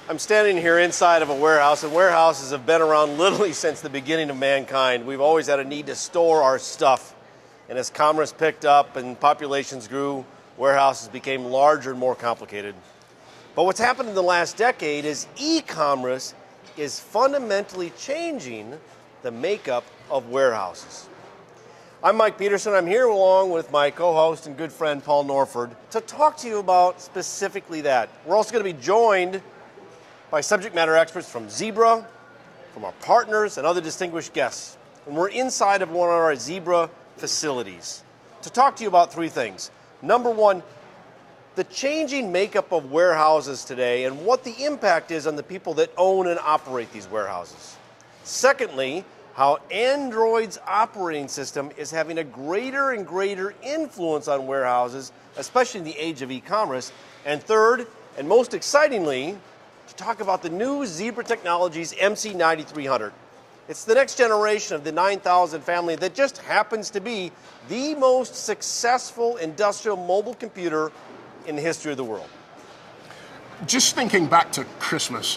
I'm standing here inside of a warehouse, and warehouses have been around literally since the beginning of mankind. We've always had a need to store our stuff. And as commerce picked up and populations grew, warehouses became larger and more complicated. But what's happened in the last decade is e-commerce is fundamentally changing the makeup of warehouses. I'm Mike Peterson. I'm here along with my co-host and good friend Paul Norford to talk to you about specifically that. We're also going to be joined by subject matter experts from Zebra, from our partners, and other distinguished guests. And we're inside of one of our Zebra facilities to talk to you about three things. Number one, the changing makeup of warehouses today and what the impact is on the people that own and operate these warehouses. Secondly, how Android's operating system is having a greater and greater influence on warehouses, especially in the age of e-commerce. And third, and most excitingly, to talk about the new Zebra Technologies MC9300. It's the next generation of the 9000 family that just happens to be the most successful industrial mobile computer in the history of the world. Just thinking back to Christmas,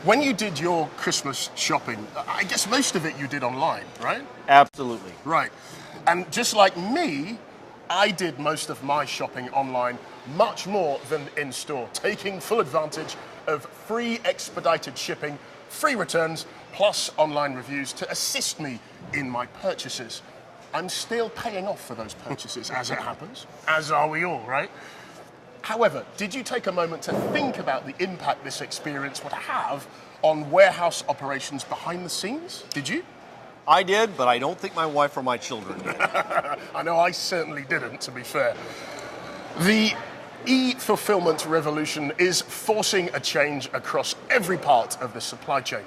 when you did your Christmas shopping, I guess most of it you did online, right? Absolutely. Right. And just like me, I did most of my shopping online much more than in store, taking full advantage of free expedited shipping, free returns, plus online reviews to assist me in my purchases. I'm still paying off for those purchases as it happens, as are we all, right? However, did you take a moment to think about the impact this experience would have on warehouse operations behind the scenes? Did you? I did, but I don't think my wife or my children did. I know I certainly didn't, to be fair. The e-fulfillment revolution is forcing a change across every part of the supply chain.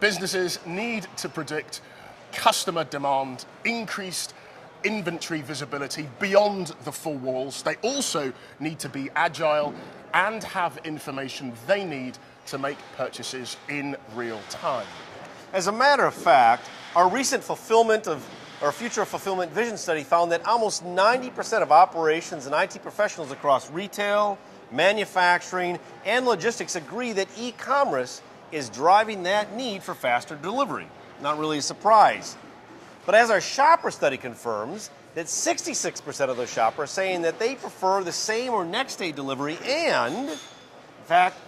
Businesses need to predict customer demand, increased inventory visibility beyond the four walls. They also need to be agile and have information they need to make purchases in real time. As a matter of fact, our recent Future of Fulfillment Vision study found that almost 90% of operations and IT professionals across retail, manufacturing, and logistics agree that e-commerce is driving that need for faster delivery. Not really a surprise. But as our shopper study confirms, that 66% of those shoppers are saying that they prefer the same or next day delivery, and in fact,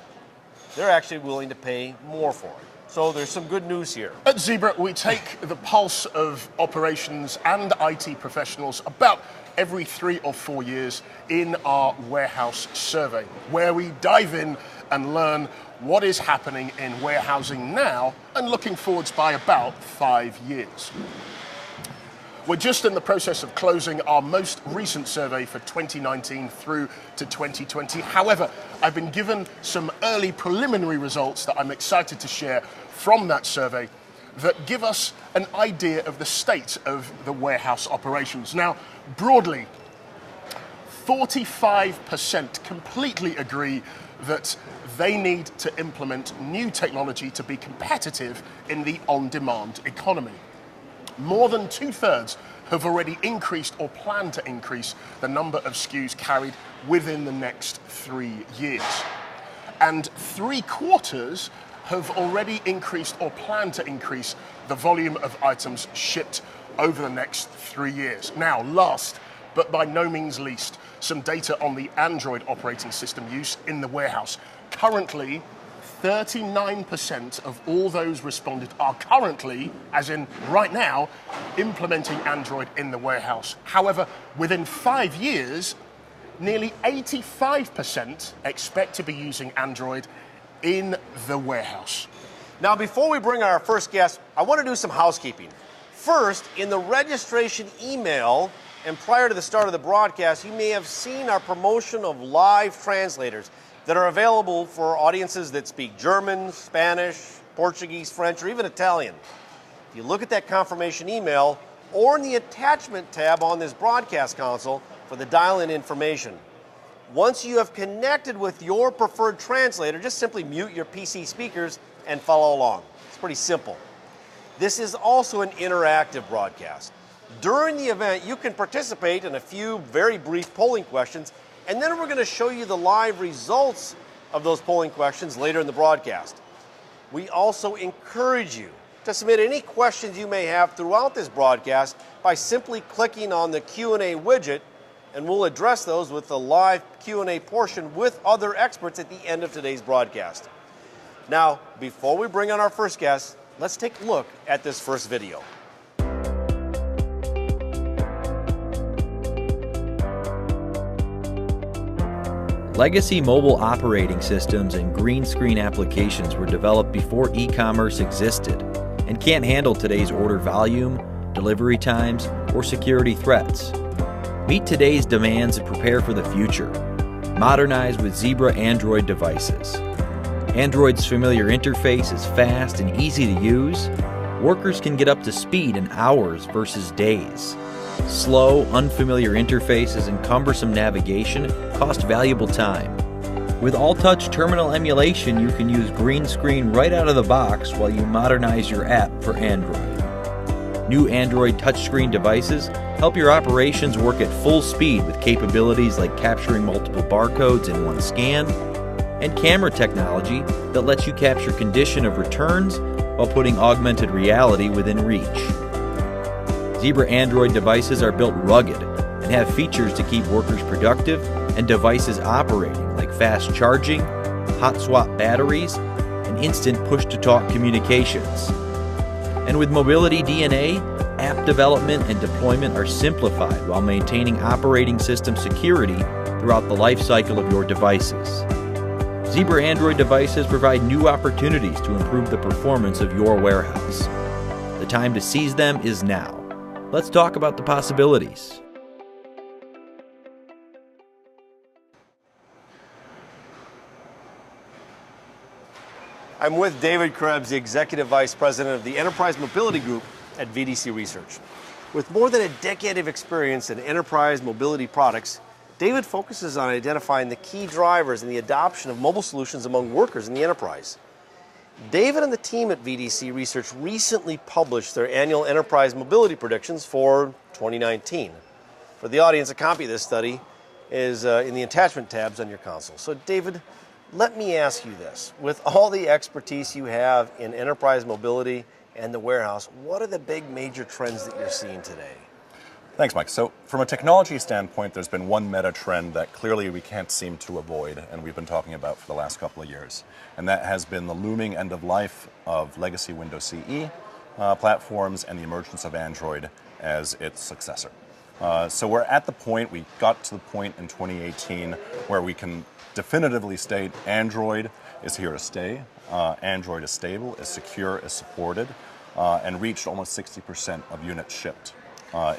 they're actually willing to pay more for it. So there's some good news here. At Zebra, we take the pulse of operations and IT professionals about every 3 or 4 years in our warehouse survey, where we dive in and learn what is happening in warehousing now and looking forwards by about 5 years. We're just in the process of closing our most recent survey for 2019 through to 2020. However, I've been given some early preliminary results that I'm excited to share from that survey that give us an idea of the state of the warehouse operations. Now, broadly, 45% completely agree that they need to implement new technology to be competitive in the on-demand economy. More than 2/3 have already increased or plan to increase the number of SKUs carried within the next 3 years. And 3/4 have already increased or plan to increase the volume of items shipped over the next 3 years. Now, last but by no means least, some data on the Android operating system use in the warehouse. Currently, 39% of all those responded are currently, as in right now, implementing Android in the warehouse. However, within 5 years, nearly 85% expect to be using Android in the warehouse. Now, before we bring our first guest, I want to do some housekeeping. First, in the registration email, and prior to the start of the broadcast, you may have seen our promotion of live translators that are available for audiences that speak German, Spanish, Portuguese, French, or even Italian. If you look at that confirmation email or in the attachment tab on this broadcast console for the dial-in information. Once you have connected with your preferred translator, just simply mute your PC speakers and follow along. It's pretty simple. This is also an interactive broadcast. During the event, you can participate in a few very brief polling questions, and then we're going to show you the live results of those polling questions later in the broadcast. We also encourage you to submit any questions you may have throughout this broadcast by simply clicking on the Q&A widget, and we'll address those with the live Q&A portion with other experts at the end of today's broadcast. Now, before we bring on our first guest, let's take a look at this first video. Legacy mobile operating systems and green screen applications were developed before e-commerce existed and can't handle today's order volume, delivery times, or security threats. Meet today's demands and prepare for the future. Modernize with Zebra Android devices. Android's familiar interface is fast and easy to use. Workers can get up to speed in hours versus days. Slow, unfamiliar interfaces and cumbersome navigation cost valuable time. With all-touch terminal emulation, you can use green screen right out of the box while you modernize your app for Android. New Android touchscreen devices help your operations work at full speed with capabilities like capturing multiple barcodes in one scan, and camera technology that lets you capture condition of returns while putting augmented reality within reach. Zebra Android devices are built rugged and have features to keep workers productive and devices operating like fast charging, hot swap batteries, and instant push-to-talk communications. And with Mobility DNA, app development and deployment are simplified while maintaining operating system security throughout the life cycle of your devices. Zebra Android devices provide new opportunities to improve the performance of your warehouse. The time to seize them is now. Let's talk about the possibilities. I'm with David Krebs, the Executive Vice President of the Enterprise Mobility Group at VDC Research. With more than a decade of experience in enterprise mobility products, David focuses on identifying the key drivers in the adoption of mobile solutions among workers in the enterprise. David and the team at VDC Research recently published their annual enterprise mobility predictions for 2019. For the audience, a copy of this study is in the attachment tabs on your console. So David, let me ask you this. With all the expertise you have in enterprise mobility and the warehouse, what are the big major trends that you're seeing today? Thanks, Mike. So from a technology standpoint, there's been one meta trend that clearly we can't seem to avoid, and we've been talking about for the last couple of years. And that has been the looming end of life of legacy Windows CE platforms and the emergence of Android as its successor. So we're at the point, we got to the point in 2018 where we can definitively state Android is here to stay. Android is stable, is secure, is supported, and reached almost 60% of units shipped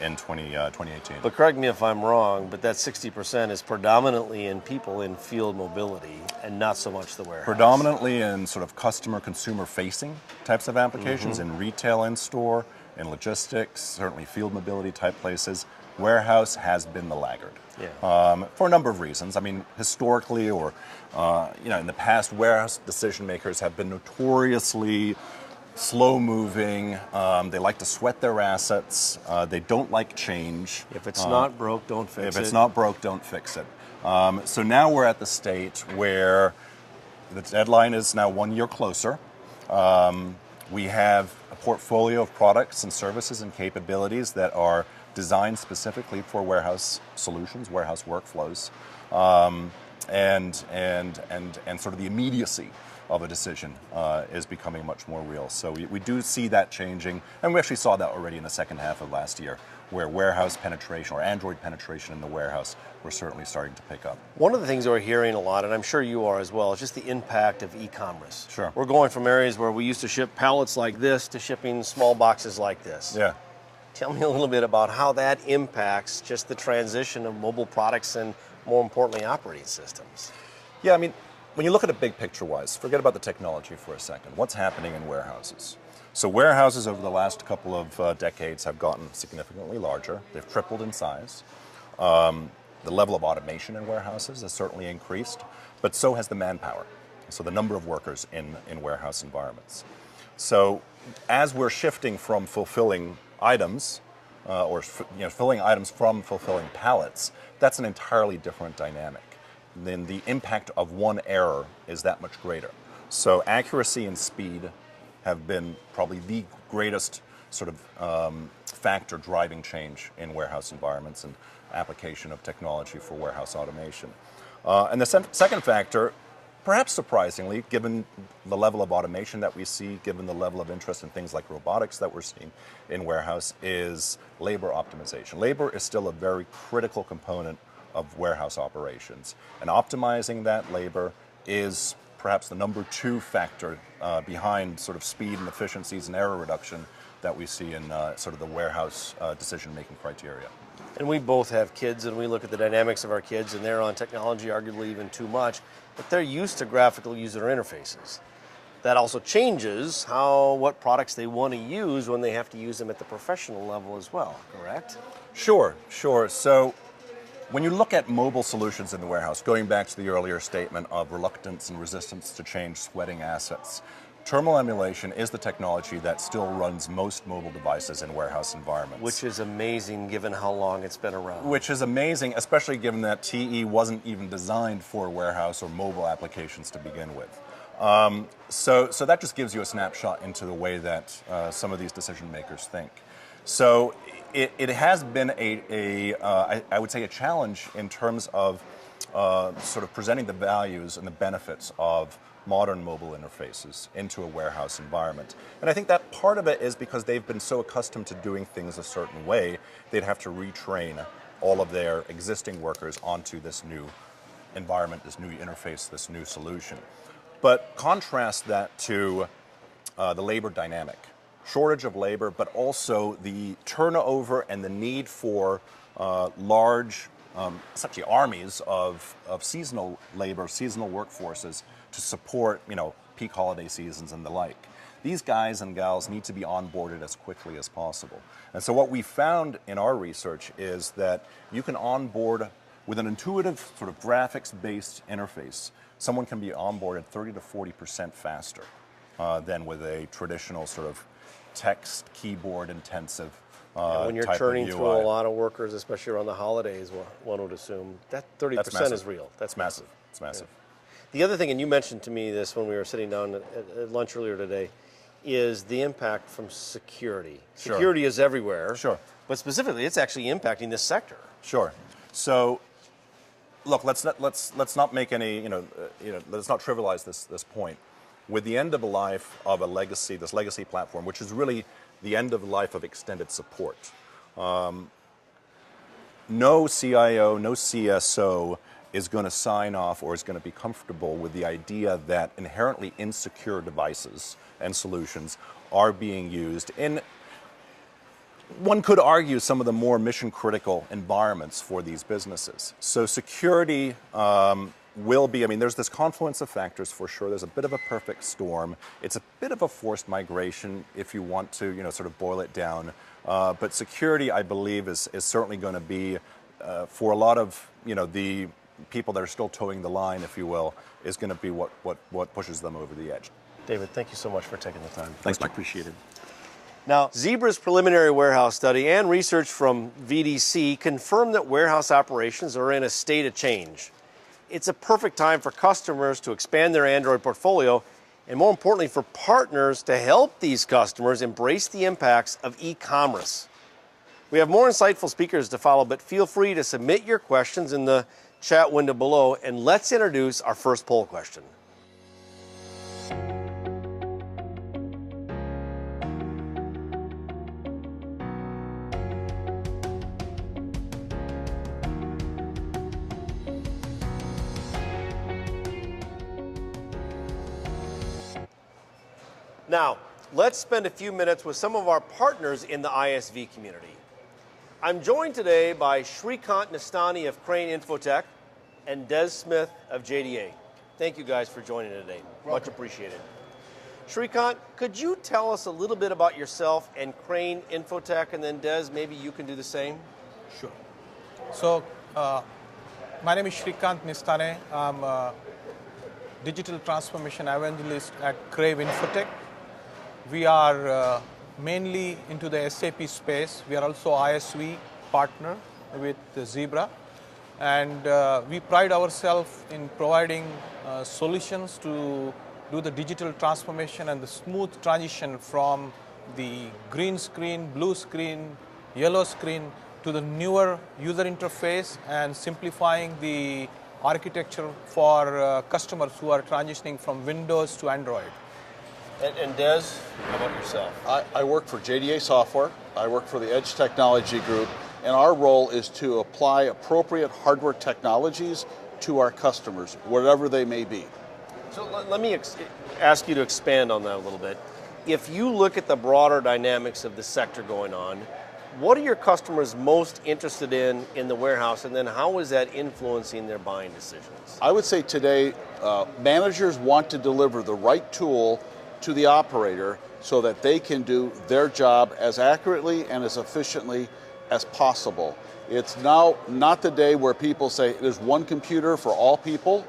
in 2018. But correct me if I'm wrong, but that 60% is predominantly in people in field mobility and not so much the warehouse. Predominantly in sort of consumer facing types of applications, in retail and store, in logistics, certainly field mobility type places. Warehouse has been the laggard. Yeah. For a number of reasons. I mean, historically or in the past, warehouse decision makers have been notoriously slow-moving. They like to sweat their assets. They don't like change. If it's not broke, don't fix it. If it's not broke, don't fix it. So now we're at the state where the deadline is now 1 year closer. We have a portfolio of products and services and capabilities that are designed specifically for warehouse solutions, warehouse workflows, and sort of the immediacy of a decision is becoming much more real. So we do see that changing, and we actually saw that already in the second half of last year, where warehouse penetration or Android penetration in the warehouse we're certainly starting to pick up. One of the things we're hearing a lot, and I'm sure you are as well, is just the impact of e-commerce. Sure. We're going from areas where we used to ship pallets like this to shipping small boxes like this. Yeah. Tell me a little bit about how that impacts just the transition of mobile products and, more importantly, operating systems. Yeah, I mean, when you look at it big picture-wise, forget about the technology for a second. What's happening in warehouses? So warehouses over the last couple of decades have gotten significantly larger. They've tripled in size. The level of automation in warehouses has certainly increased, but so has the manpower. So the number of workers in warehouse environments. So as we're shifting from fulfilling items, filling items from fulfilling pallets, that's an entirely different dynamic. then the impact of one error is that much greater. So accuracy and speed have been probably the greatest sort of factor driving change in warehouse environments and application of technology for warehouse automation. And the second factor, perhaps surprisingly, given the level of automation that we see, given the level of interest in things like robotics that we're seeing in warehouse, is labor optimization. Labor is still a very critical component of warehouse operations. And optimizing that labor is perhaps the number 2 factor behind sort of speed and efficiencies and error reduction that we see in sort of the warehouse decision-making criteria. And we both have kids, and we look at the dynamics of our kids, and they're on technology arguably even too much, but they're used to graphical user interfaces. That also changes what products they want to use when they have to use them at the professional level as well, correct? Sure. So when you look at mobile solutions in the warehouse, going back to the earlier statement of reluctance and resistance to change sweating assets, terminal emulation is the technology that still runs most mobile devices in warehouse environments. Which is amazing given how long it's been around. Which is amazing, especially given that TE wasn't even designed for warehouse or mobile applications to begin with. So that just gives you a snapshot into the way that some of these decision makers think. So it has been I would say a challenge in terms of sort of presenting the values and the benefits of modern mobile interfaces into a warehouse environment. And I think that part of it is because they've been so accustomed to doing things a certain way, they'd have to retrain all of their existing workers onto this new environment, this new interface, this new solution. But contrast that to the labor dynamic. Shortage of labor, but also the turnover and the need for large, essentially armies of seasonal labor, seasonal workforces to support, peak holiday seasons and the like. These guys and gals need to be onboarded as quickly as possible. And so what we found in our research is that you can onboard with an intuitive sort of graphics-based interface. Someone can be onboarded 30 to 40% faster than with a traditional sort of text, keyboard intensive when you're churning through a lot of workers, especially around the holidays, one would assume that 30% is real. That's massive. It's massive. Yeah. The other thing, and you mentioned to me this when we were sitting down at lunch earlier today, is the impact from security. Sure. Security is everywhere. Sure. But specifically, it's actually impacting this sector. Sure. So, look, let's not make any, let's not trivialize this point. With the end of the life of this legacy platform, which is really the end of life of extended support, no CIO, no CSO is going to sign off or is going to be comfortable with the idea that inherently insecure devices and solutions are being used in, one could argue, some of the more mission-critical environments for these businesses. So security will be, there's this confluence of factors for sure. There's a bit of a perfect storm. It's a bit of a forced migration if you want to, sort of boil it down. But security, I believe, is certainly going to be, for a lot of, the people that are still towing the line, if you will, is going to be what pushes them over the edge. David, thank you so much for taking the time. Thanks, Mike. Appreciate it. Now, Zebra's preliminary warehouse study and research from VDC confirm that warehouse operations are in a state of change. It's a perfect time for customers to expand their Android portfolio, and more importantly, for partners to help these customers embrace the impacts of e-commerce. We have more insightful speakers to follow, but feel free to submit your questions in the chat window below, and let's introduce our first poll question. Now, let's spend a few minutes with some of our partners in the ISV community. I'm joined today by Shrikant Nistane of Crave InfoTech and Des Smith of JDA. Thank you guys for joining today. Much appreciated. Shrikant, could you tell us a little bit about yourself and Crave InfoTech, and then Des, maybe you can do the same? Sure. So, my name is Shrikant Nistane. I'm a digital transformation evangelist at Crave InfoTech. We are mainly into the SAP space. We are also ISV partner with Zebra. And we pride ourselves in providing solutions to do the digital transformation and the smooth transition from the green screen, blue screen, yellow screen to the newer user interface and simplifying the architecture for customers who are transitioning from Windows to Android. And Des, how about yourself? I work for JDA Software. I work for the Edge Technology Group, and our role is to apply appropriate hardware technologies to our customers, whatever they may be. So let me ask you to expand on that a little bit. If you look at the broader dynamics of the sector going on, what are your customers most interested in the warehouse, and then how is that influencing their buying decisions? I would say today, managers want to deliver the right tool to the operator so that they can do their job as accurately and as efficiently as possible. It's now not the day where people say there's one computer for all people.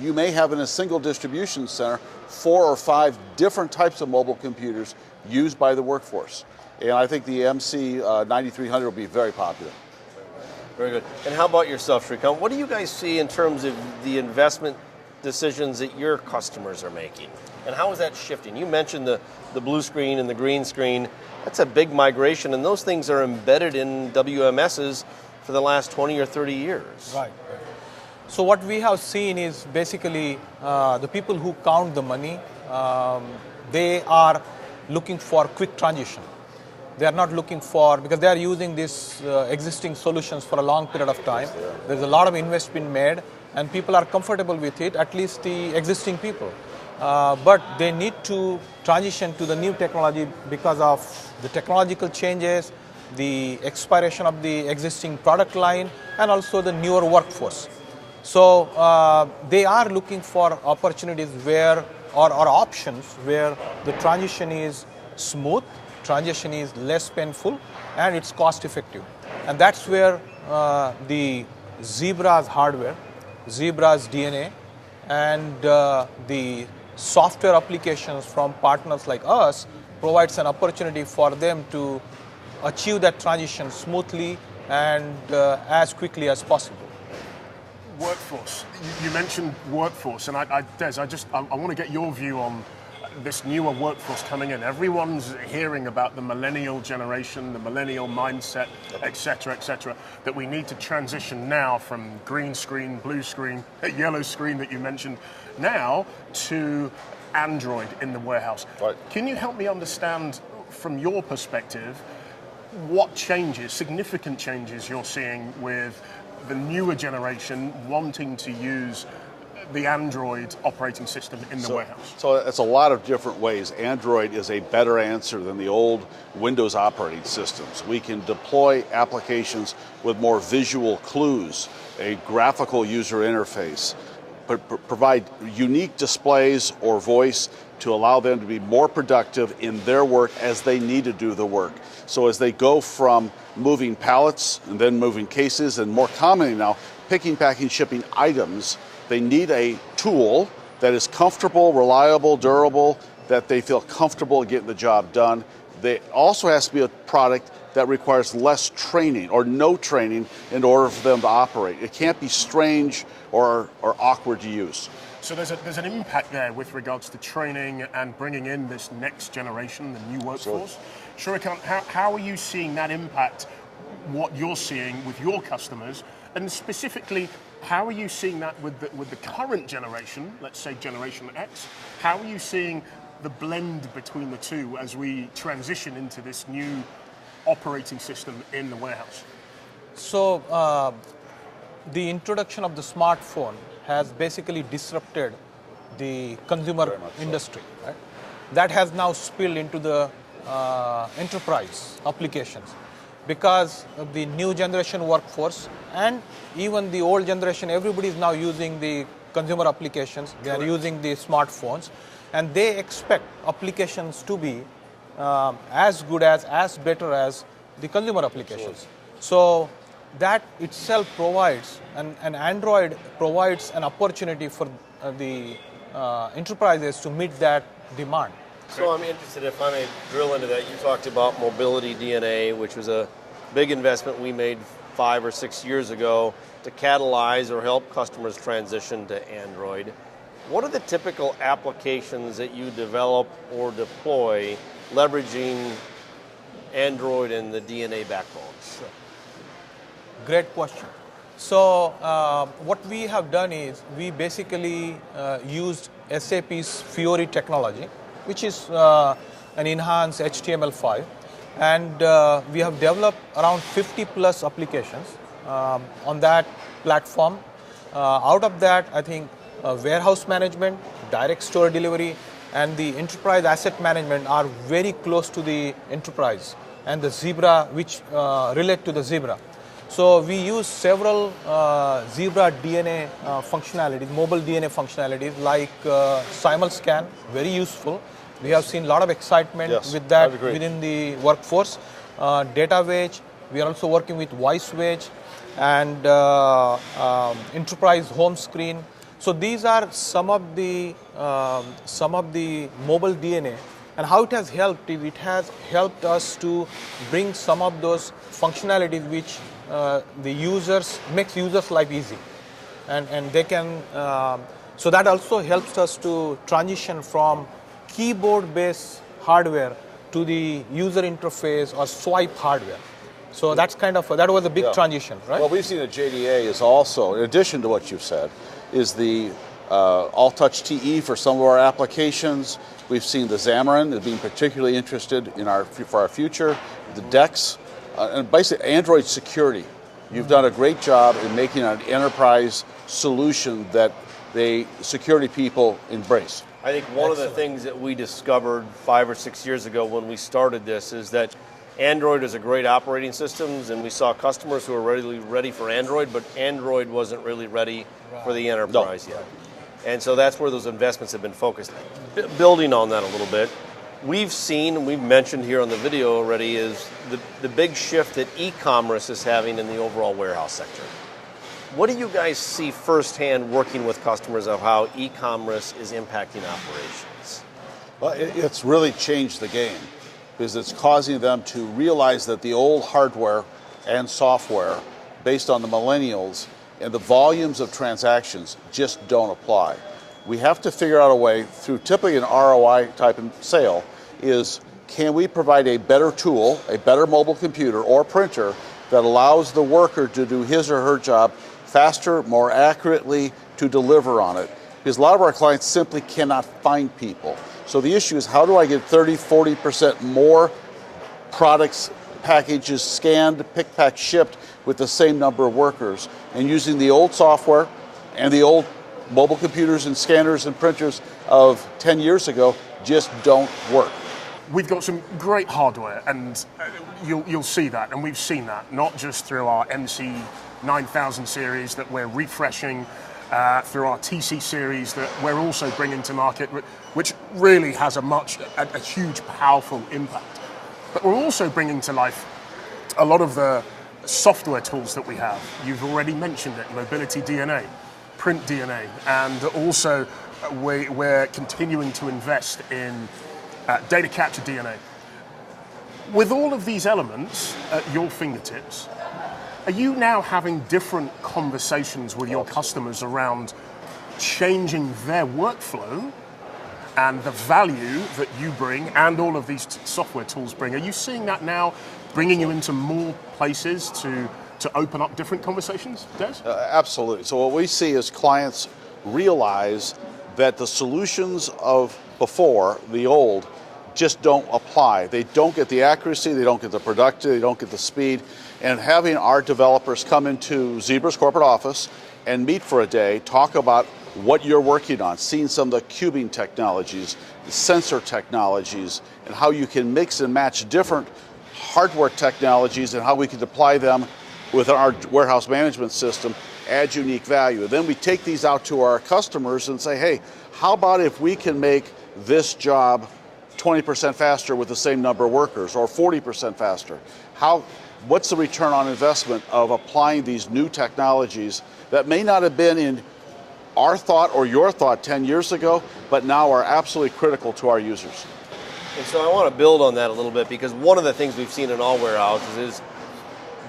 You may have in a single distribution center 4 or 5 different types of mobile computers used by the workforce. And I think the MC9300 will be very popular. Very good. And how about yourself, Shrikant? What do you guys see in terms of the investment decisions that your customers are making? And how is that shifting? You mentioned the blue screen and the green screen. That's a big migration, and those things are embedded in WMSs for the last 20 or 30 years. Right. So what we have seen is basically the people who count the money, they are looking for quick transition. They are not looking for, because they are using these existing solutions for a long period of time. There's a lot of investment made, and people are comfortable with it, at least the existing people. But they need to transition to the new technology because of the technological changes, the expiration of the existing product line, and also the newer workforce. So they are looking for opportunities where, or options where the transition is smooth, transition is less painful, and it's cost effective. And that's where the Zebra's hardware, Zebra's DNA, and the software applications from partners like us provides an opportunity for them to achieve that transition smoothly and as quickly as possible. Workforce. You mentioned workforce, and Des, I want to get your view on this newer workforce coming in. Everyone's hearing about the millennial generation, the millennial mindset, et cetera, that we need to transition now from green screen, blue screen, yellow screen that you mentioned, now to Android in the warehouse. Right. Can you help me understand, from your perspective, what changes, significant changes you're seeing with the newer generation wanting to use the Android operating system in the warehouse? So it's a lot of different ways. Android is a better answer than the old Windows operating systems. We can deploy applications with more visual clues, a graphical user interface, but provide unique displays or voice to allow them to be more productive in their work as they need to do the work. So as they go from moving pallets and then moving cases, and more commonly now, picking, packing, shipping items, they need a tool that is comfortable, reliable, durable, that they feel comfortable getting the job done. It also has to be a product that requires less training or no training in order for them to operate. It can't be strange or awkward to use. So there's an impact there with regards to training and bringing in this next generation, the new workforce. Shrikant, how are you seeing that impact what you're seeing with your customers? And specifically, how are you seeing that with the current generation, let's say Generation X? How are you seeing the blend between the two as we transition into this new operating system in the warehouse? So the introduction of the smartphone has basically disrupted the consumer industry. Right? That has now spilled into the enterprise applications, because of the new generation workforce and even the old generation. Everybody is now using the consumer applications. They are using the smartphones, and they expect applications to be as good as better as the consumer applications. So that itself provides, and Android provides an opportunity for the enterprises to meet that demand. So I'm interested, if I may drill into that, you talked about Mobility DNA, which was a big investment we made 5 or 6 years ago to catalyze or help customers transition to Android. What are the typical applications that you develop or deploy leveraging Android and the DNA backbones? Great question. So what we have done is we basically used SAP's Fiori technology, which is an enhanced HTML5, and we have developed around 50 plus applications on that platform. Out of that, I think warehouse management, direct store delivery, and the enterprise asset management are very close to the enterprise, and the Zebra, which relate to the Zebra. So we use several Zebra DNA functionalities, mobile DNA functionalities like SimulScan, very useful. We have seen a lot of excitement with that within the workforce. Data Wage, we are also working with Voice Wage and enterprise home screen. So these are some of the mobile DNA, and how it has helped. It has helped us to bring some of those functionalities which the users makes users' life easy, and they can. So that also helps us to transition from keyboard-based hardware to the user interface or swipe hardware. So that's kind of that was a big transition, right? Well, we've seen at JDA is also, in addition to what you've said, is the all-touch TE for some of our applications. We've seen the Xamarin as being particularly interested in for our future, the DeX, and basically Android security. You've done a great job in making an enterprise solution that the security people embrace. I think one of the things that we discovered 5 or 6 years ago when we started this is that Android is a great operating system, and we saw customers who were ready for Android, but Android wasn't really ready for the enterprise yet. And so that's where those investments have been focused. Building on that a little bit, we've seen, and we've mentioned here on the video already, is the big shift that e-commerce is having in the overall warehouse sector. What do you guys see firsthand working with customers of how e-commerce is impacting operations? Well, it's really changed the game because it's causing them to realize that the old hardware and software based on the millennials and the volumes of transactions just don't apply. We have to figure out a way through typically an ROI type of sale is can we provide a better tool, a better mobile computer or printer that allows the worker to do his or her job faster, more accurately, to deliver on it. Because a lot of our clients simply cannot find people. So the issue is how do I get 30, 40% more products, packages scanned, pick, pack, shipped with the same number of workers, and using the old software and the old mobile computers and scanners and printers of 10 years ago just don't work. We've got some great hardware, and you'll see that, and we've seen that, not just through our MC9000 series that we're refreshing, through our TC series that we're also bringing to market, which really has a huge, powerful impact. But we're also bringing to life a lot of the software tools that we have. You've already mentioned it, Mobility DNA, Print DNA, and also we're continuing to invest in data capture DNA. With all of these elements at your fingertips, are you now having different conversations with your customers around changing their workflow and the value that you bring and all of these software tools bring? Are you seeing that now bringing you into more places to open up different conversations, Des? Absolutely. So what we see is clients realize that the solutions of before, the old, just don't apply. They don't get the accuracy, they don't get the productivity, they don't get the speed. And having our developers come into Zebra's corporate office and meet for a day, talk about what you're working on, seeing some of the cubing technologies, the sensor technologies, and how you can mix and match different hardware technologies and how we can apply them with our warehouse management system, add unique value. And then we take these out to our customers and say, hey, how about if we can make this job 20% faster with the same number of workers, or 40% faster? What's the return on investment of applying these new technologies that may not have been in our thought or your thought 10 years ago, but now are absolutely critical to our users? And so I want to build on that a little bit, because one of the things we've seen in all warehouses is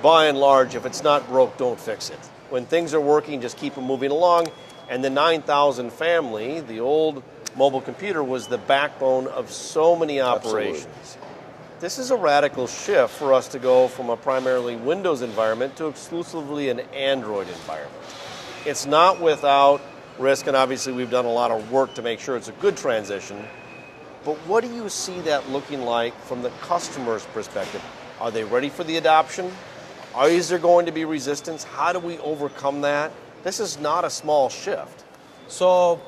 by and large, if it's not broke, don't fix it. When things are working, just keep them moving along. And the 9000 family, the old mobile computer, was the backbone of so many operations. Absolutely. This is a radical shift for us to go from a primarily Windows environment to exclusively an Android environment. It's not without risk, and obviously we've done a lot of work to make sure it's a good transition. But what do you see that looking like from the customer's perspective? Are they ready for the adoption? Is there going to be resistance? How do we overcome that? This is not a small shift. So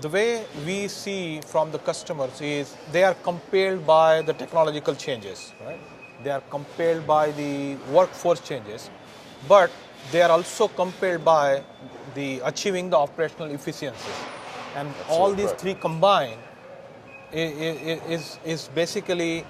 the way we see from the customers is they are compelled by the technological changes, right? They are compelled by the workforce changes, but they are also compelled by the achieving the operational efficiencies. And all these three combined is basically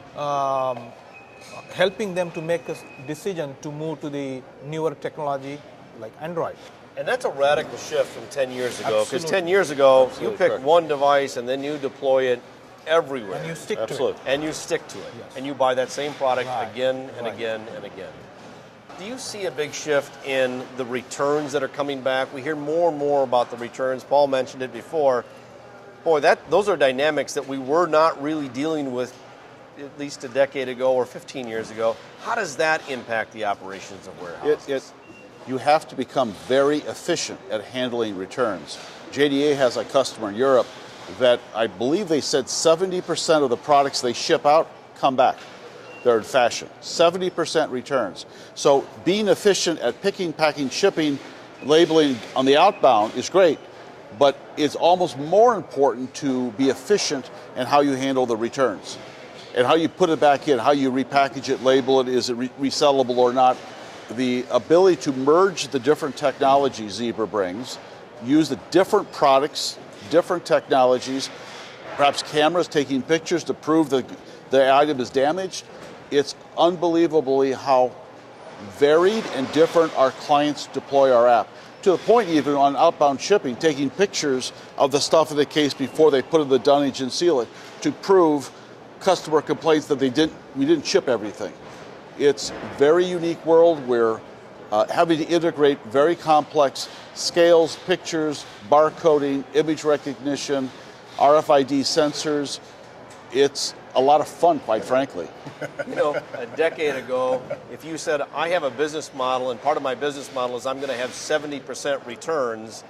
helping them to make a decision to move to the newer technology like Android. And that's a radical shift from 10 years ago, because Absolutely. 10 years ago, Absolutely you pick correct. one device and then you deploy it everywhere. And you stick to Absolutely. it. And you stick to it. Yes. And you buy that same product Right. again and Right. again and again. Do you see a big shift in the returns that are coming back? We hear more and more about the returns. Paul mentioned it before. Boy, those are dynamics that we were not really dealing with at least a decade ago or 15 years ago. How does that impact the operations of warehouses? You have to become very efficient at handling returns. JDA has a customer in Europe that I believe they said 70% of the products they ship out come back. They're in fashion. 70% returns. So being efficient at picking, packing, shipping, labeling on the outbound is great, but it's almost more important to be efficient in how you handle the returns and how you put it back in, how you repackage it, label it, is it resellable or not. The ability to merge the different technologies Zebra brings, use the different products, different technologies, perhaps cameras taking pictures to prove the item is damaged. It's unbelievably how varied and different our clients deploy our app. To the point even on outbound shipping, taking pictures of the stuff in the case before they put in the dunnage and seal it to prove customer complaints that we didn't ship everything. It's a very unique world. We're having to integrate very complex scales, pictures, barcoding, image recognition, RFID sensors. It's a lot of fun, quite frankly. You know, a decade ago, if you said, I have a business model and part of my business model is I'm going to have 70% returns,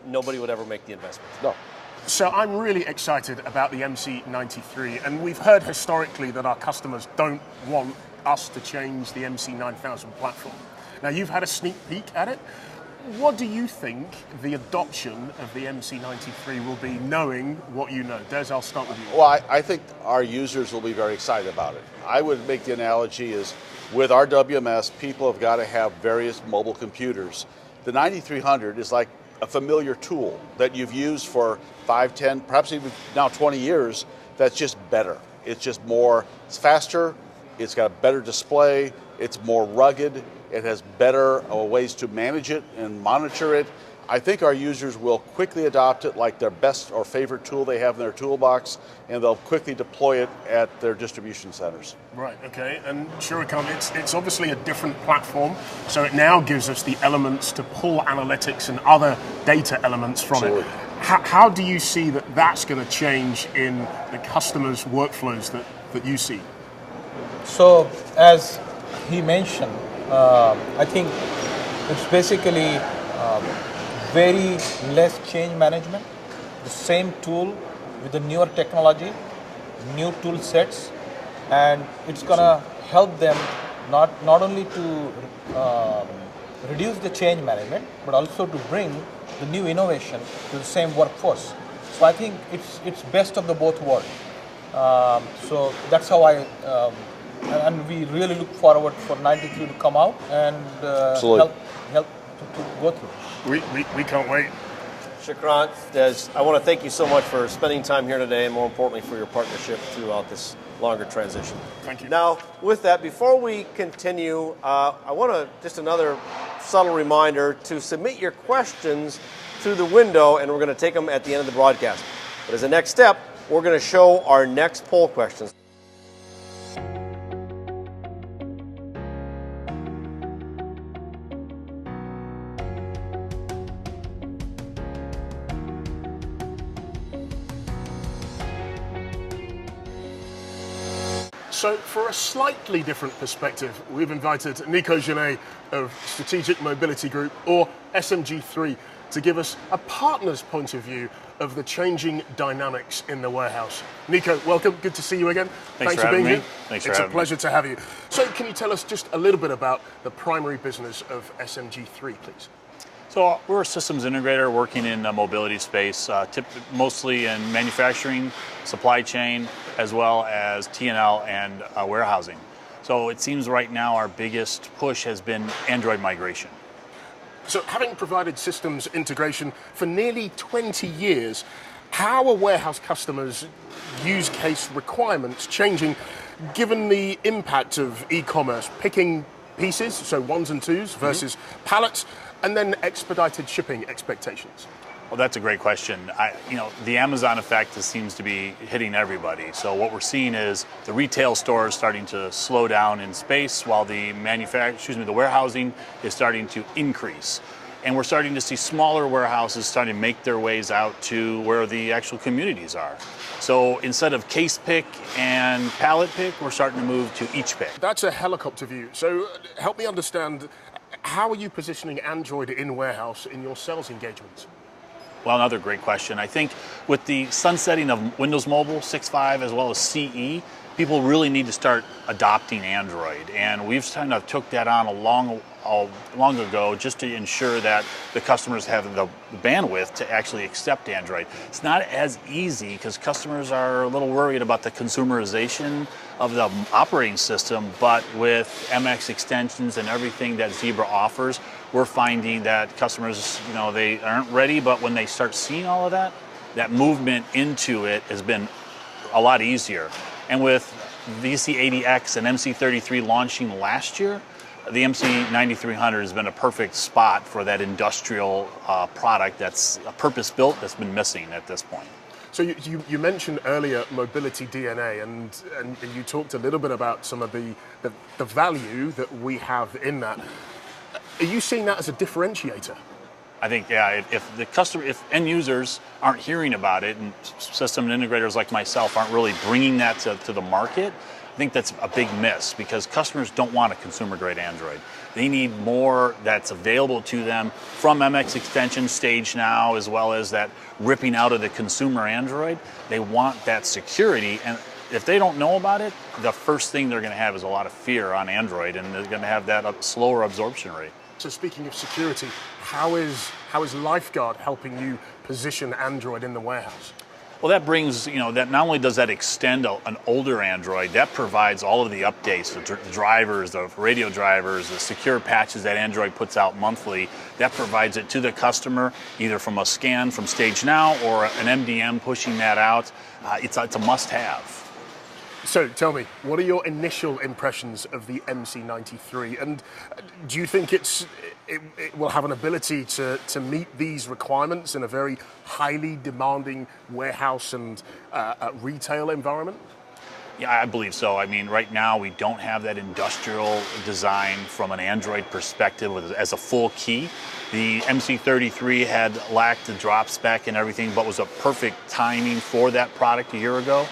nobody would ever make the investment. No. So I'm really excited about the MC93, and we've heard historically that our customers don't want us to change the MC9000 platform. Now, you've had a sneak peek at it. What do you think the adoption of the MC93 will be, knowing what you know? Des, I'll start with you. Well, I think our users will be very excited about it. I would make the analogy is with our WMS, people have got to have various mobile computers. The 9300 is like a familiar tool that you've used for 5, 10, perhaps even now 20 years. That's just better. It's just more, it's faster, it's got a better display, it's more rugged, it has better ways to manage it and monitor it. I think our users will quickly adopt it like their best or favorite tool they have in their toolbox, and they'll quickly deploy it at their distribution centers. Right, okay, and Shrikant, it's obviously a different platform, so it now gives us the elements to pull analytics and other data elements from Absolutely. it. How do you see that that's going to change in the customer's workflows that you see? So as he mentioned, I think it's basically very less change management, the same tool with the newer technology, new tool sets, and it's going to help them not only to reduce the change management, but also to bring the new innovation to the same workforce. So I think it's best of the both worlds. So that's how and we really look forward for 93 to come out and help to go through. We can't wait. Shrikant, Des, I want to thank you so much for spending time here today, and more importantly for your partnership throughout this longer transition. Thank you. Now, with that, before we continue, I want to, just another subtle reminder to submit your questions through the window, and we're going to take them at the end of the broadcast. But as a next step, we're going to show our next poll questions. So for a slightly different perspective, we've invited Nico Genet of Strategic Mobility Group, or SMG3, to give us a partner's point of view of the changing dynamics in the warehouse. Nico, welcome. Good to see you again. Thanks for being here. It's a pleasure to have you. So can you tell us just a little bit about the primary business of SMG3, please? So we're a systems integrator working in the mobility space, mostly in manufacturing, supply chain, as well as T&L and warehousing. So it seems right now our biggest push has been Android migration. So having provided systems integration for nearly 20 years, how are warehouse customers' use case requirements changing given the impact of e-commerce, picking pieces, so ones and twos versus pallets, and then expedited shipping expectations? Well, that's a great question. The Amazon effect seems to be hitting everybody. So what we're seeing is the retail stores starting to slow down in space, while the warehousing is starting to increase. And we're starting to see smaller warehouses starting to make their ways out to where the actual communities are. So instead of case pick and pallet pick, we're starting to move to each pick. That's a helicopter view. So help me understand, how are you positioning Android in warehouse in your sales engagements? Well, another great question. I think with the sunsetting of Windows Mobile 6.5 as well as CE, people really need to start adopting Android. And we've kind of took that on long ago just to ensure that the customers have the bandwidth to actually accept Android. It's not as easy because customers are a little worried about the consumerization of the operating system, but with MX extensions and everything that Zebra offers, we're finding that customers, they aren't ready, but when they start seeing all of that, that movement into it has been a lot easier. And with VC80X and MC33 launching last year, the MC9300 has been a perfect spot for that industrial product that's purpose-built that's been missing at this point. So you mentioned earlier mobility DNA, and you talked a little bit about some of the value that we have in that. Are you seeing that as a differentiator? I think, yeah, if end users aren't hearing about it, and system integrators like myself aren't really bringing that to the market, I think that's a big miss, because customers don't want a consumer-grade Android. They need more that's available to them from MX extension stage now, as well as that ripping out of the consumer Android. They want that security, and if they don't know about it, the first thing they're going to have is a lot of fear on Android, and they're going to have that slower absorption rate. So speaking of security, how is LifeGuard helping you position Android in the warehouse? Well, that brings, that not only does that extend an older Android, that provides all of the updates, the drivers, the radio drivers, the secure patches that Android puts out monthly. That provides it to the customer, either from a scan from Stage Now or an MDM pushing that out. It's a must-have. So tell me, what are your initial impressions of the MC93, and do you think it will have an ability to meet these requirements in a very highly demanding warehouse and retail environment? Yeah, I believe so. I mean, right now we don't have that industrial design from an Android perspective as a full key. The MC33 had lacked the drop spec and everything, but was a perfect timing for that product a year ago.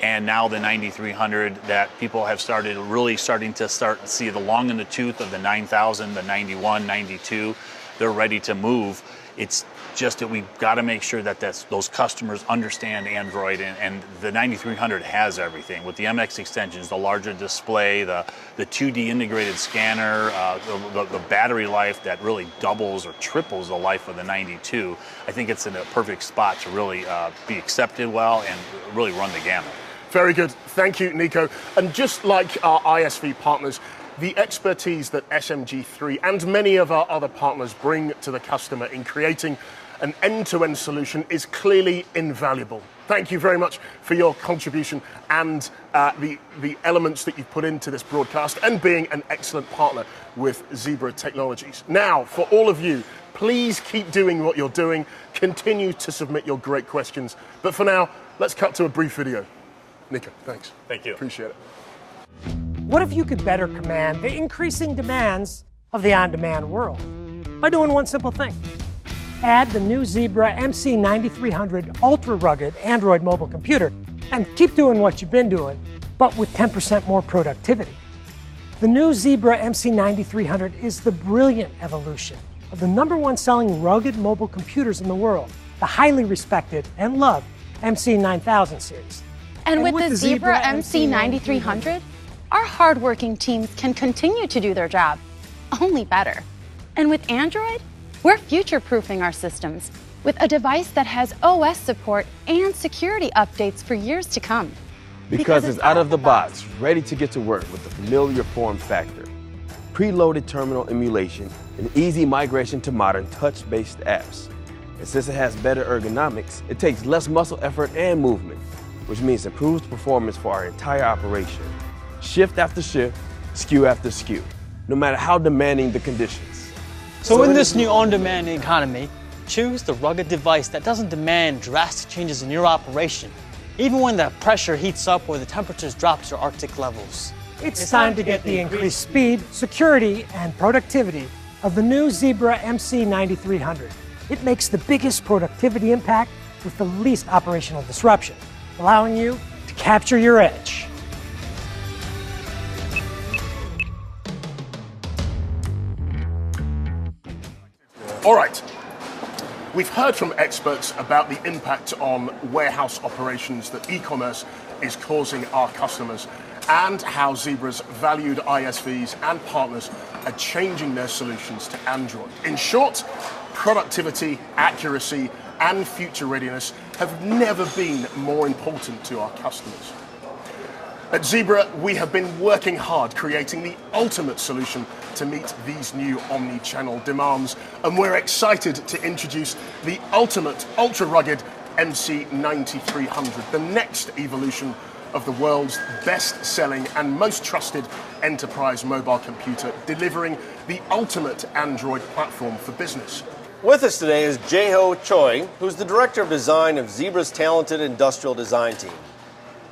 And now the 9300, that people have starting to see the long in the tooth of the 9000, the 91, 92. They're ready to move. It's just that we've got to make sure that those customers understand Android, and the 9300 has everything. With the MX extensions, the larger display, the 2D integrated scanner, the battery life that really doubles or triples the life of the 92. I think it's in a perfect spot to really be accepted well and really run the gamut. Very good. Thank you, Nico. And just like our ISV partners, the expertise that SMG3 and many of our other partners bring to the customer in creating an end-to-end solution is clearly invaluable. Thank you very much for your contribution and the elements that you've put into this broadcast, and being an excellent partner with Zebra Technologies. Now, for all of you, please keep doing what you're doing. Continue to submit your great questions. But for now, let's cut to a brief video. Nico, thanks. Thank you. Appreciate it. What if you could better command the increasing demands of the on-demand world by doing one simple thing? Add the new Zebra MC9300 ultra-rugged Android mobile computer and keep doing what you've been doing but with 10% more productivity. The new Zebra MC9300 is the brilliant evolution of the #1 selling rugged mobile computers in the world, the highly respected and loved MC9000 series. And with the Zebra MC9300, our hardworking teams can continue to do their job, only better. And with Android, we're future-proofing our systems with a device that has OS support and security updates for years to come. Because it's out of the box, ready to get to work with the familiar form factor, preloaded terminal emulation, and easy migration to modern touch-based apps. And since it has better ergonomics, it takes less muscle effort and movement, which means improved performance for our entire operation. Shift after shift, SKU after SKU, no matter how demanding the conditions. So in this new on-demand economy, choose the rugged device that doesn't demand drastic changes in your operation, even when the pressure heats up or the temperatures drop to Arctic levels. It's time to get the increased speed, security, and productivity of the new Zebra MC9300. It makes the biggest productivity impact with the least operational disruption, allowing you to capture your edge. All right. We've heard from experts about the impact on warehouse operations that e-commerce is causing our customers and how Zebra's valued ISVs and partners are changing their solutions to Android. In short, productivity, accuracy, and future readiness have never been more important to our customers. At Zebra, we have been working hard creating the ultimate solution to meet these new omni-channel demands, and we're excited to introduce the ultimate ultra-rugged MC9300, the next evolution of the world's best-selling and most trusted enterprise mobile computer, delivering the ultimate Android platform for business. With us today is Jae-ho Choi, who's the Director of Design of Zebra's talented industrial design team.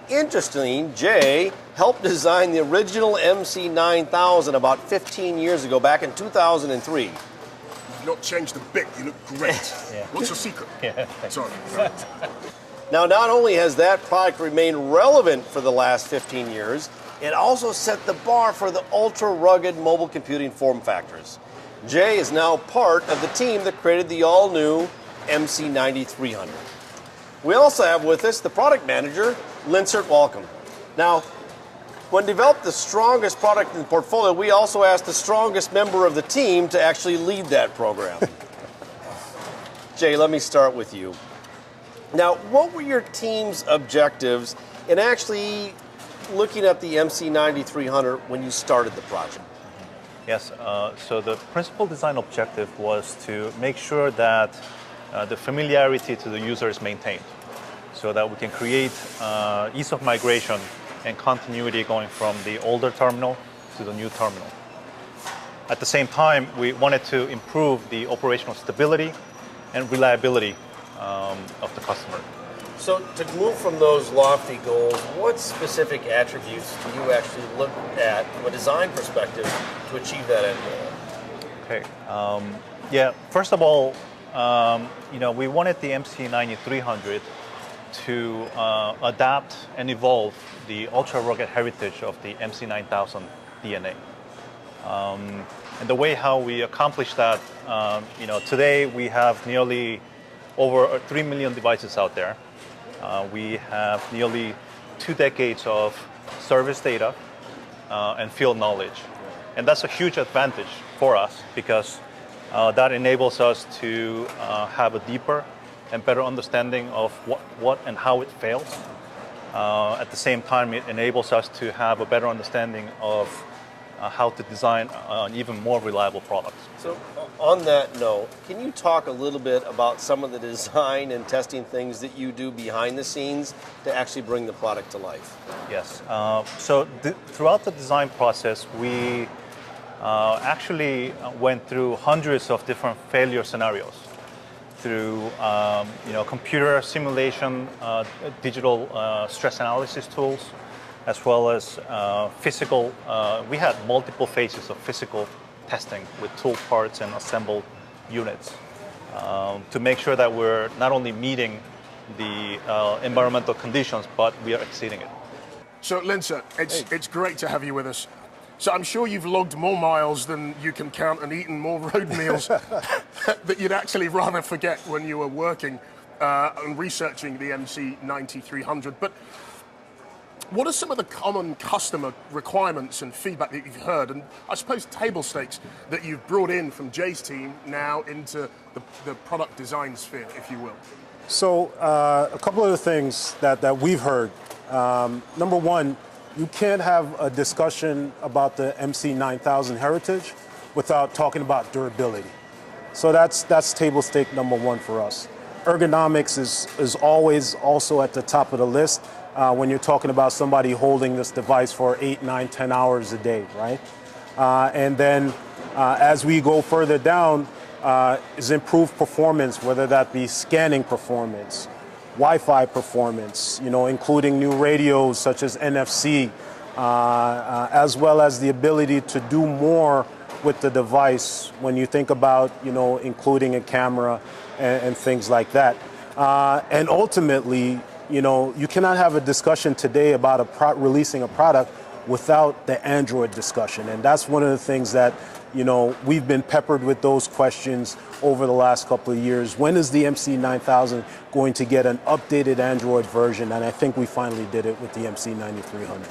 Interestingly, Jay helped design the original MC9000 about 15 years ago, back in 2003. You've not changed a bit, you look great. Yeah. What's your secret? Yeah. Sorry. Now, not only has that product remained relevant for the last 15 years, it also set the bar for the ultra-rugged mobile computing form factors. Jay is now part of the team that created the all-new MC9300. We also have with us the product manager, Lynsert Walcolm. Now, when developed the strongest product in the portfolio, we also asked the strongest member of the team to actually lead that program. Jay, let me start with you. Now, what were your team's objectives in actually looking at the MC9300 when you started the project? Yes, so the principal design objective was to make sure that the familiarity to the user is maintained, so that we can create ease of migration and continuity going from the older terminal to the new terminal. At the same time, we wanted to improve the operational stability and reliability of the customer. So to move from those lofty goals, what specific attributes do you actually look at from a design perspective to achieve that end goal? Okay. Yeah. First of all, we wanted the MC9300 to adapt and evolve the ultra-rugged heritage of the MC9000 DNA. And the way how we accomplish that, today we have nearly over 3 million devices out there. We have nearly 2 decades of service data and field knowledge. And that's a huge advantage for us because that enables us to have a deeper and better understanding of what and how it fails. At the same time, it enables us to have a better understanding of how to design an even more reliable product. So on that note, can you talk a little bit about some of the design and testing things that you do behind the scenes to actually bring the product to life? Yes. So throughout the design process, we actually went through hundreds of different failure scenarios through computer simulation, digital stress analysis tools, as well as physical. We had multiple phases of physical testing with tool parts and assembled units to make sure that we're not only meeting the environmental conditions, but we are exceeding it. So, Lynsert, it's great to have you with us. So I'm sure you've logged more miles than you can count and eaten more road meals that you'd actually rather forget when you were working and researching the MC9300. But what are some of the common customer requirements and feedback that you've heard, and I suppose table stakes that you've brought in from Jay's team now into the product design sphere, if you will? So a couple of the things that we've heard. Number one, you can't have a discussion about the MC9000 heritage without talking about durability. So that's table stake number one for us. Ergonomics is always also at the top of the list when you're talking about somebody holding this device for 8, 9, 10 hours a day, right? And then as we go further down, is improved performance, whether that be scanning performance, Wi-Fi performance, including new radios such as NFC, as well as the ability to do more with the device when you think about, including a camera and things like that. And ultimately, you cannot have a discussion today about releasing a product without the Android discussion. And that's one of the things that, we've been peppered with those questions over the last couple of years. When is the MC9000 going to get an updated Android version? And I think we finally did it with the MC9300.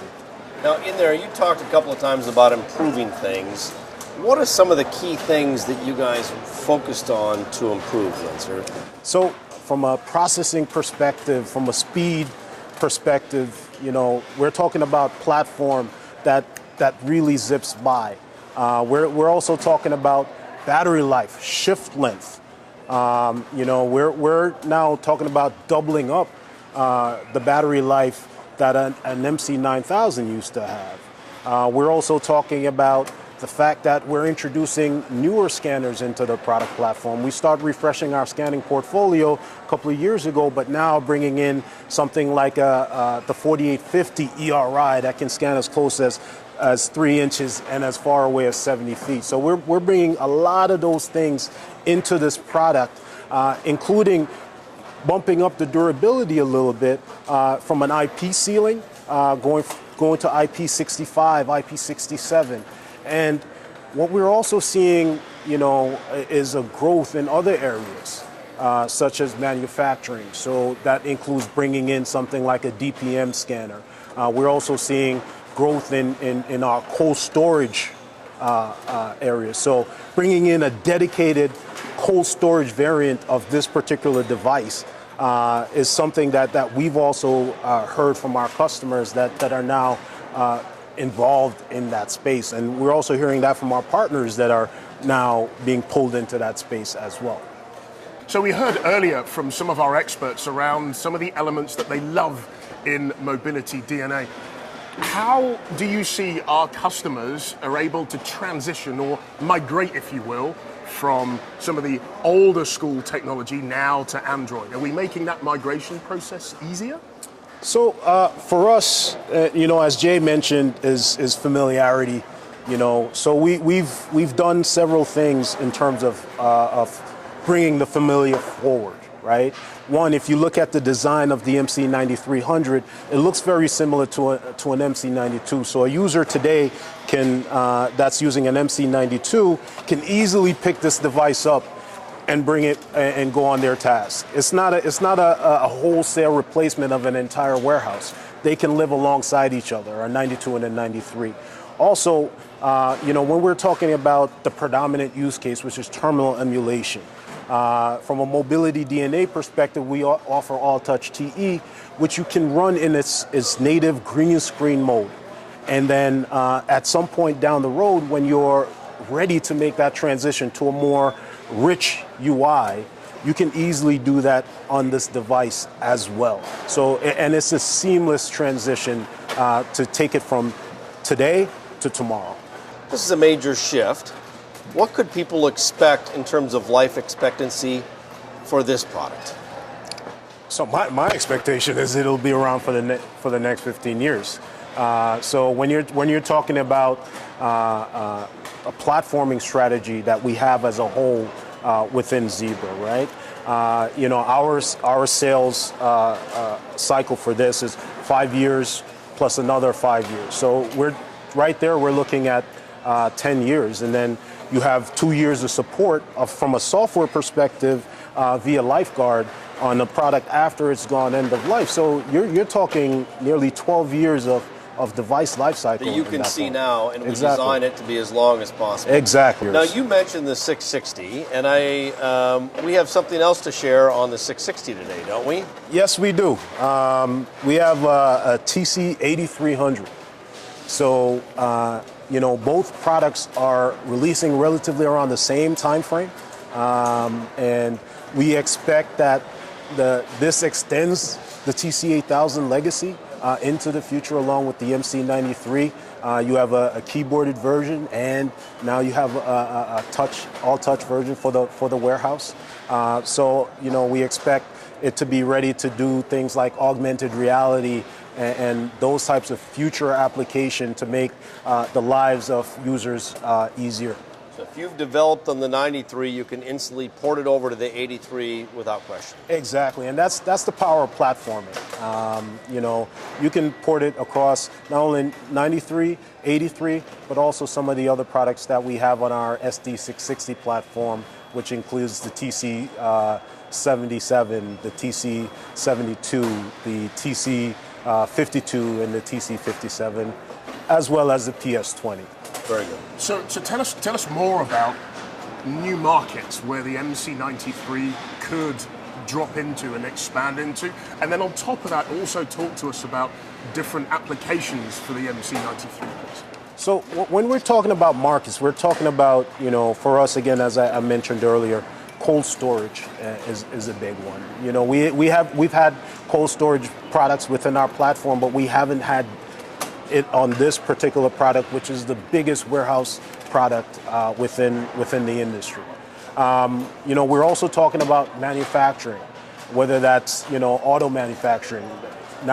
Now, in there, you talked a couple of times about improving things. What are some of the key things that you guys focused on to improve, Lynsert? So, from a processing perspective, from a speed perspective, we're talking about platform that really zips by. We're also talking about battery life, shift length. We're now talking about doubling up the battery life that an MC9000 used to have. We're also talking about the fact that we're introducing newer scanners into the product platform. We started refreshing our scanning portfolio a couple of years ago, but now bringing in something like the 4850 ERI that can scan as close as 3 inches and as far away as 70 feet. So we're bringing a lot of those things into this product, including bumping up the durability a little bit from an IP sealing, going to IP65, IP67. And what we're also seeing, is a growth in other areas, such as manufacturing. So that includes bringing in something like a DPM scanner. We're also seeing growth in our cold storage area. So bringing in a dedicated cold storage variant of this particular device is something that we've also heard from our customers that are now involved in that space. And we're also hearing that from our partners that are now being pulled into that space as well. So we heard earlier from some of our experts around some of the elements that they love in mobility DNA. How do you see our customers are able to transition or migrate, if you will, from some of the older school technology now to Android? Are we making that migration process easier? So for us, as Jay mentioned, is familiarity. So we've done several things in terms of bringing the familiar forward, right? One, if you look at the design of the MC9300, it looks very similar to an MC92. So a user today that's using an MC92 can easily pick this device up and bring it and go on their task. It's not a wholesale replacement of an entire warehouse. They can live alongside each other, a 92 and a 93. Also, when we're talking about the predominant use case, which is terminal emulation, from a mobility DNA perspective, we offer All-Touch TE, which you can run in its native green screen mode. And then at some point down the road, when you're ready to make that transition to a more rich UI, you can easily do that on this device as well. So, and it's a seamless transition to take it from today to tomorrow. This is a major shift. What could people expect in terms of life expectancy for this product? So my expectation is it'll be around for the next 15 years. So when you're talking about a platforming strategy that we have as a whole within Zebra, right? Our sales cycle for this is 5 years plus another 5 years. So we're right there, we're looking at 10 years. And then you have 2 years of support from a software perspective via Lifeguard on the product after it's gone end of life. So you're talking nearly 12 years of device lifecycle. That you can see now, and we Exactly. design it to be as long as possible. Exactly. Now, you mentioned the 660, and we have something else to share on the 660 today, don't we? Yes, we do. We have a TC8300. So, both products are releasing relatively around the same time frame. And we expect that this extends the TC8000 legacy into the future along with the MC93. You have a keyboarded version, and now you have a all-touch version for the warehouse. So we expect it to be ready to do things like augmented reality and those types of future application to make the lives of users easier. So if you've developed on the 93, you can instantly port it over to the 83 without question. Exactly, and that's the power of platforming. You can port it across not only 93, 83, but also some of the other products that we have on our SD660 platform, which includes the TC77, the TC72, the TC52, and the TC57, as well as the PS20. Very good. So tell us more about new markets where the MC93 could drop into and expand into, and then on top of that, also talk to us about different applications for the MC93. So when we're talking about markets, we're talking about, for us, again, as I mentioned earlier, cold storage is a big one. We've had cold storage products within our platform, but we haven't had it on this particular product, which is the biggest warehouse product within the industry. We're also talking about manufacturing, whether that's auto manufacturing.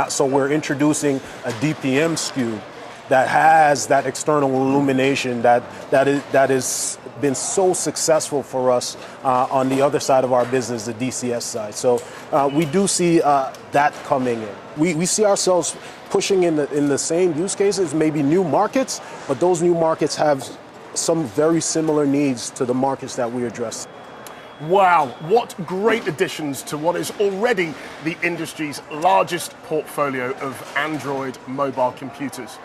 So we're introducing a DPM SKU that has that external illumination that has been so successful for us on the other side of our business, the DCS side. So we do see that coming in. We see ourselves pushing in the same use cases, maybe new markets, but those new markets have some very similar needs to the markets that we address. Wow, what great additions to what is already the industry's largest portfolio of Android mobile computers.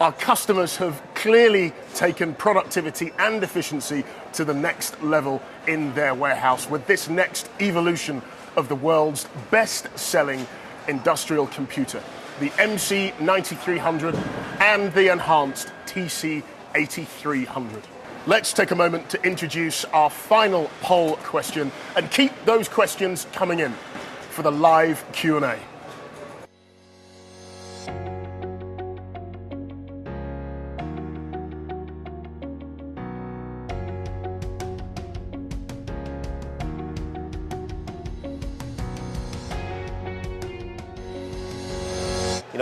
Our customers have clearly taken productivity and efficiency to the next level in their warehouse with this next evolution of the world's best-selling industrial computer, the MC9300 and the enhanced TC8300. Let's take a moment to introduce our final poll question and keep those questions coming in for the live Q&A.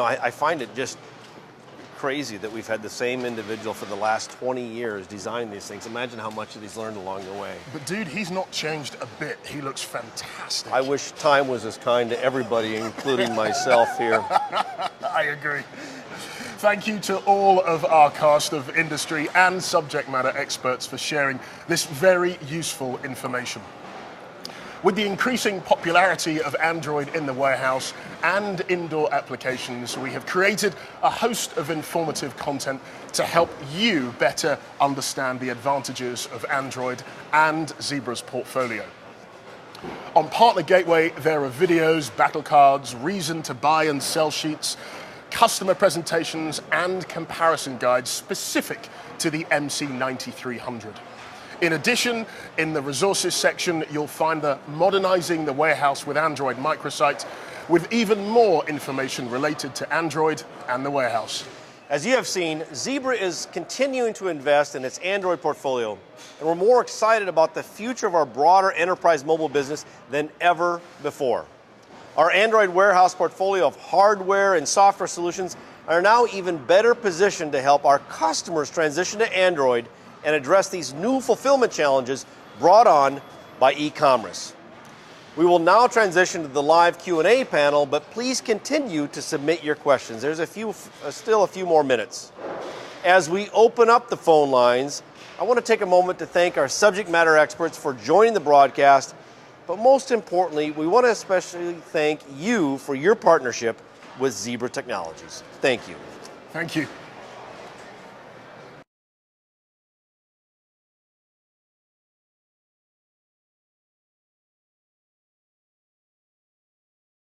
I find it just crazy that we've had the same individual for the last 20 years design these things. Imagine how much he's learned along the way. But dude, he's not changed a bit. He looks fantastic. I wish time was as kind to everybody, including myself here. I agree. Thank you to all of our cast of industry and subject matter experts for sharing this very useful information. With the increasing popularity of Android in the warehouse and indoor applications, we have created a host of informative content to help you better understand the advantages of Android and Zebra's portfolio. On Partner Gateway, there are videos, battle cards, reason to buy and sell sheets, customer presentations, and comparison guides specific to the MC9300. In addition, in the resources section, you'll find the Modernizing the Warehouse with Android microsite with even more information related to Android and the warehouse. As you have seen, Zebra is continuing to invest in its Android portfolio, and we're more excited about the future of our broader enterprise mobile business than ever before. Our Android warehouse portfolio of hardware and software solutions are now even better positioned to help our customers transition to Android and address these new fulfillment challenges brought on by e-commerce. We will now transition to the live Q&A panel, but please continue to submit your questions. There's still a few more minutes. As we open up the phone lines, I want to take a moment to thank our subject matter experts for joining the broadcast, but most importantly, we want to especially thank you for your partnership with Zebra Technologies. Thank you. Thank you.